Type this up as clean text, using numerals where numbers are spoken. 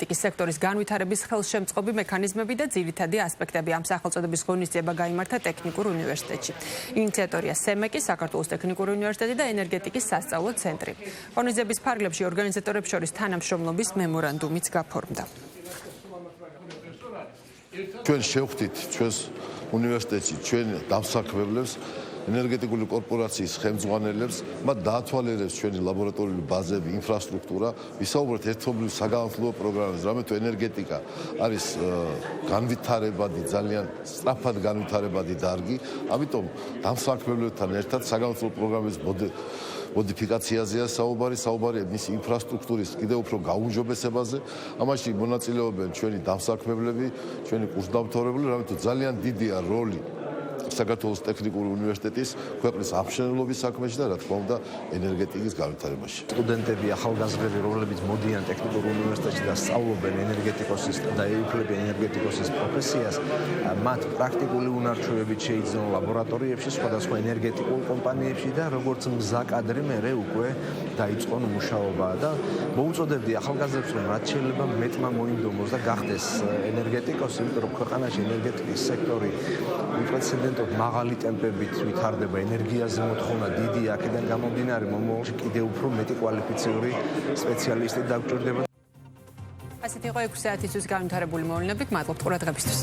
ენერგეტიკის სექტორის განვითარების ხელშემწყობი მექანიზმები და ძირითადი ასპექტები ამ სახელწოდების ღონისძიება გაიმართა ტექნიკურ უნივერსიტეტში. ინიციატორია სემეკი, საქართველოს ტექნიკური უნივერსიტეტი და ენერგეტიკის სასწავლო ცენტრი. ღონისძიების ფარგლებში ორგანიზატორებს შორის თანამშრომლობის მემორანდუმიც გაფორმდა. ჩვენ შევხვდით ჩვენს უნივერსიტეტში ჩვენ დამსაქმებლებს ენერგეტიკული კორპორაციის ხელმძღვანელებს, მათ დაათვალიერებს ჩვენი ლაბორატორიული ბაზები, ინფრასტრუქტურა, ვისაუბრეთ ერთობლივ საგანმანათლებლო პროგრამებზე, რამე თუ ენერგეტიკა არის განვითარებადი, ძალიან სწრაფად განვითარებადი დარგი, ამიტომ დამსაქმებლებთან ერთად საგანმანათლებლო პროგრამის მოდიფიკაციაზეა საუბარი მისი ინფრასტრუქტურის კიდევ უფრო გაუმჯობესებაზე. ამაში მონაწილეობენ ჩვენი დამსაქმებლები, ჩვენი კურსდამთავრებული, რამე თუ ძალიან დიდია როლი საქართველოს ტექნიკური უნივერსიტეტის ქვეყნის ამშენებლობის საქმეში და რა თქმა უნდა ენერგეტიკის განვითარებაში. სტუდენტები, ახალგაზრდები, რომლებიც მოდიან ტექნიკურ უნივერსიტეტში და სწავლობენ ენერგეტიკოსის და ეუფლებიან ენერგეტიკოსის პროფესიას, მათ პრაქტიკული უნარჩვევებით შეიძინონ ლაბორატორიებში, სხვადასხვა ენერგეტიკულ კომპანიებში და როგორც მზაკადრი მერე უკვე დაიწყონ მუშაობა და მოუწოდებდი ახალგაზრდებს, რომ რაც შეიძლება მეტმა მოინდომოს და გახდეს ენერგეტიკოსი, იმიტომ რომ ქვეყანაში ენერგეტიკის სექტორი უპრეცედენტოდ მაღალი ტემპებით ვითარდება, ენერგიაზე მოთხოვნა დიდია, აქედან გამომდინარე მომავალში კიდევ უფრო მეტი კვალიფიციური სპეციალისტი დაგვჭირდება. ასეთი იყო 6 საათისთვის განვითარებული მოვლენები. მადლობთ ყურადღებისთვის.